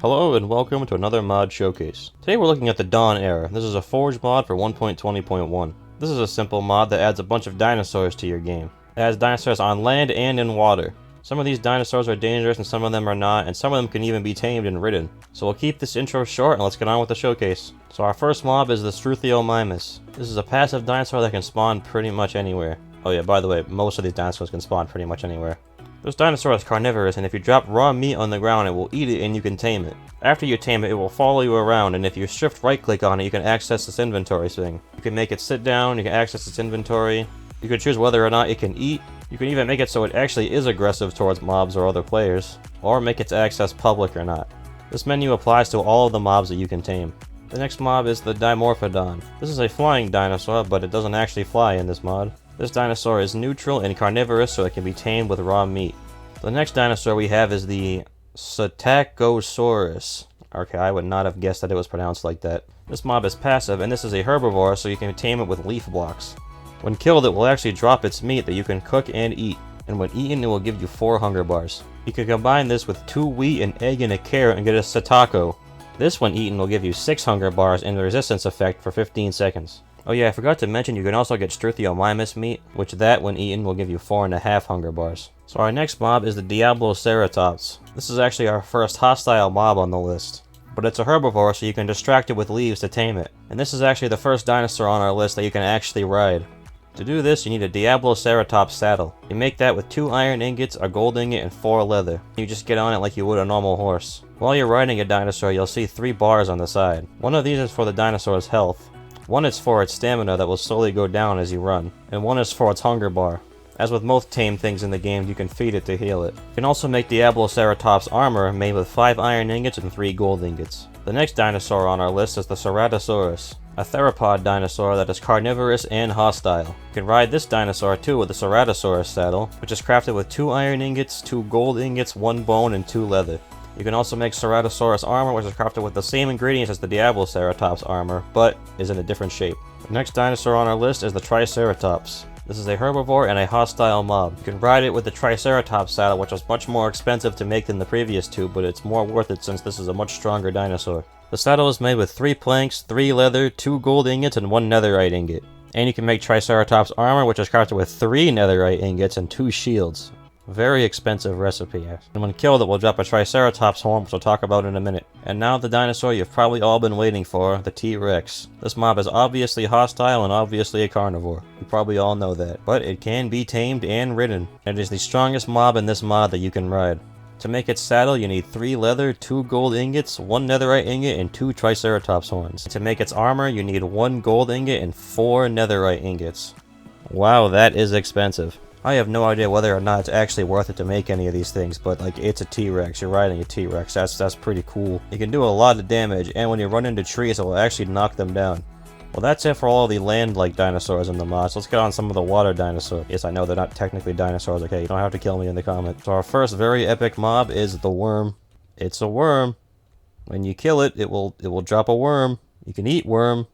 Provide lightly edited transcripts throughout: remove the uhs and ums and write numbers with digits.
Hello and welcome to another mod showcase. Today we're looking at the Dawn Era. This is a Forge mod for 1.20.1. This is a simple mod that adds a bunch of dinosaurs to your game. It has dinosaurs on land and in water. Some of these dinosaurs are dangerous and some of them are not, and some of them can even be tamed and ridden. So we'll keep this intro short and let's get on with the showcase. So our first mob is the Struthiomimus. This is a passive dinosaur that can spawn pretty much anywhere. Oh yeah, by the way, most of these dinosaurs can spawn pretty much anywhere. This dinosaur is carnivorous, and if you drop raw meat on the ground, it will eat it and you can tame it. After you tame it, it will follow you around, and if you shift right click on it, you can access this inventory thing. You can make it sit down, you can access its inventory, you can choose whether or not it can eat, you can even make it so it actually is aggressive towards mobs or other players, or make its access public or not. This menu applies to all of the mobs that you can tame. The next mob is the Dimorphodon. This is a flying dinosaur, but it doesn't actually fly in this mod. This dinosaur is neutral and carnivorous, so it can be tamed with raw meat. The next dinosaur we have is the Psittacosaurus. Okay, I would not have guessed that it was pronounced like that. This mob is passive, and this is a herbivore, so you can tame it with leaf blocks. When killed, it will actually drop its meat that you can cook and eat, and when eaten, it will give you 4 hunger bars. You can combine this with 2 wheat, an egg, and a carrot and get a Psittaco. This, when eaten, will give you 6 hunger bars and the resistance effect for 15 seconds. Oh yeah, I forgot to mention you can also get Struthiomimus meat, which that, when eaten, will give you 4.5 hunger bars. So our next mob is the Diabloceratops. This is actually our first hostile mob on the list. But it's a herbivore, so you can distract it with leaves to tame it. And this is actually the first dinosaur on our list that you can actually ride. To do this, you need a Diabloceratops saddle. You make that with 2 iron ingots, a gold ingot, and 4 leather. You just get on it like you would a normal horse. While you're riding a dinosaur, you'll see 3 bars on the side. One of these is for the dinosaur's health. One is for its stamina that will slowly go down as you run, and one is for its hunger bar. As with most tame things in the game, you can feed it to heal it. You can also make Diabloceratops armor made with 5 iron ingots and 3 gold ingots. The next dinosaur on our list is the Ceratosaurus, a theropod dinosaur that is carnivorous and hostile. You can ride this dinosaur too with the Ceratosaurus saddle, which is crafted with 2 iron ingots, 2 gold ingots, 1 bone, and 2 leather. You can also make Ceratosaurus armor, which is crafted with the same ingredients as the Diabloceratops armor, but is in a different shape. The next dinosaur on our list is the Triceratops. This is a herbivore and a hostile mob. You can ride it with the Triceratops saddle, which was much more expensive to make than the previous 2, but it's more worth it since this is a much stronger dinosaur. The saddle is made with 3 planks, 3 leather, 2 gold ingots, and 1 netherite ingot. And you can make Triceratops armor, which is crafted with 3 netherite ingots and 2 shields. Very expensive recipe, and when killed it will drop a Triceratops horn, which we'll talk about in a minute. And now the dinosaur you've probably all been waiting for, the T-Rex. This mob is obviously hostile and obviously a carnivore. You probably all know that. But it can be tamed and ridden. And it is the strongest mob in this mod that you can ride. To make its saddle, you need 3 leather, 2 gold ingots, 1 netherite ingot, and 2 Triceratops horns. To make its armor, you need 1 gold ingot and 4 netherite ingots. Wow, that is expensive. I have no idea whether or not it's actually worth it to make any of these things, but like, it's a T-Rex, you're riding a T-Rex, that's pretty cool. You can do a lot of damage, and when you run into trees, it will actually knock them down. Well, that's it for all of the land-like dinosaurs in the mod, so let's get on some of the water dinosaurs. Yes, I know they're not technically dinosaurs, okay? You don't have to kill me in the comments. So our first very epic mob is the worm. It's a worm. When you kill it, it will drop a worm. You can eat worm.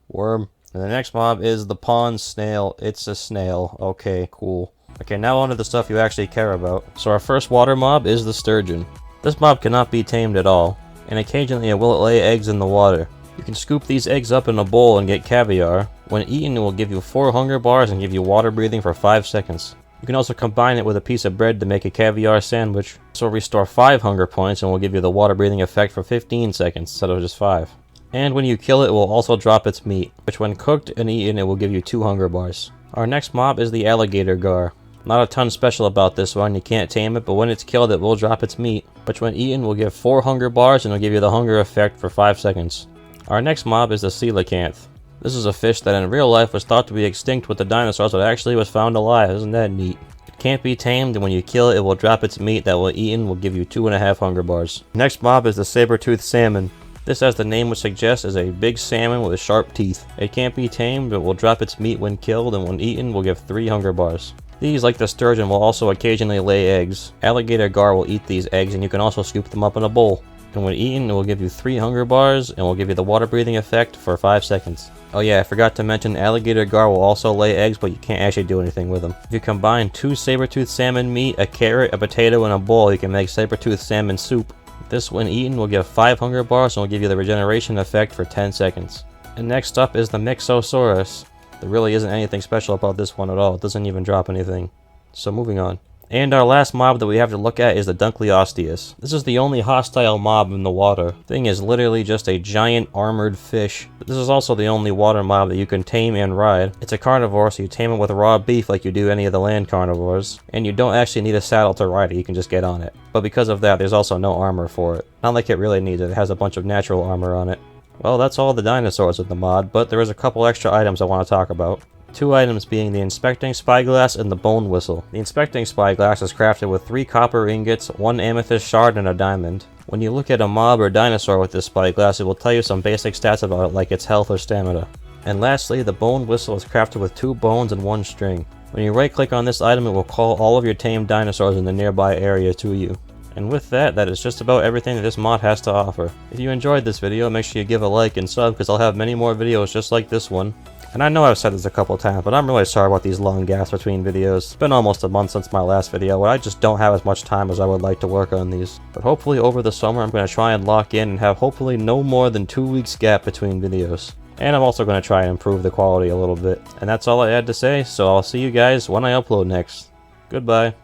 Worm. And the next mob is the pond snail. It's a snail. Okay, cool. Okay, now on to the stuff you actually care about. So our first water mob is the sturgeon. This mob cannot be tamed at all, and occasionally it will lay eggs in the water. You can scoop these eggs up in a bowl and get caviar. When eaten, it will give you 4 hunger bars and give you water breathing for 5 seconds. You can also combine it with a piece of bread to make a caviar sandwich. So restore 5 hunger points and will give you the water breathing effect for 15 seconds instead of just 5. And when you kill it, it will also drop its meat, which when cooked and eaten, it will give you 2 hunger bars. Our next mob is the alligator gar. Not a ton special about this one, you can't tame it, but when it's killed, it will drop its meat, which when eaten will give 4 hunger bars and will give you the hunger effect for 5 seconds. Our next mob is the coelacanth. This is a fish that in real life was thought to be extinct with the dinosaurs, but actually was found alive. Isn't that neat? It can't be tamed, and when you kill it, it will drop its meat that will eaten will give you 2.5 hunger bars. Next mob is the saber-toothed salmon. This, as the name would suggest, is a big salmon with sharp teeth. It can't be tamed, but will drop its meat when killed, and when eaten will give 3 hunger bars. These, like the sturgeon, will also occasionally lay eggs. Alligator gar will eat these eggs, and you can also scoop them up in a bowl. And when eaten, it will give you 3 hunger bars, and will give you the water breathing effect for 5 seconds. Oh yeah, I forgot to mention alligator gar will also lay eggs, but you can't actually do anything with them. If you combine 2 saber-toothed salmon meat, a carrot, a potato, and a bowl, you can make saber-toothed salmon soup. This, when eaten, will give 5 hunger bars and will give you the regeneration effect for 10 seconds. And next up is the Mixosaurus. There really isn't anything special about this one at all. It doesn't even drop anything. So moving on. And our last mob that we have to look at is the Dunkleosteus. This is the only hostile mob in the water. Thing is literally just a giant armored fish. But this is also the only water mob that you can tame and ride. It's a carnivore, so you tame it with raw beef like you do any of the land carnivores. And you don't actually need a saddle to ride it, you can just get on it. But because of that, there's also no armor for it. Not like it really needs it, it has a bunch of natural armor on it. Well, that's all the dinosaurs in the mod, but there is a couple extra items I want to talk about. 2 items being the Inspecting Spyglass and the Bone Whistle. The Inspecting Spyglass is crafted with 3 copper ingots, 1 amethyst shard, and a diamond. When you look at a mob or dinosaur with this spyglass, it will tell you some basic stats about it, like its health or stamina. And lastly, the Bone Whistle is crafted with 2 bones and 1 string. When you right click on this item, it will call all of your tamed dinosaurs in the nearby area to you. And with that, that is just about everything that this mod has to offer. If you enjoyed this video, make sure you give a like and sub, because I'll have many more videos just like this one. And I know I've said this a couple times, but I'm really sorry about these long gaps between videos. It's been almost a month since my last video, and I just don't have as much time as I would like to work on these. But hopefully over the summer I'm going to try and lock in and have hopefully no more than 2 weeks gap between videos. And I'm also going to try and improve the quality a little bit. And that's all I had to say, so I'll see you guys when I upload next. Goodbye.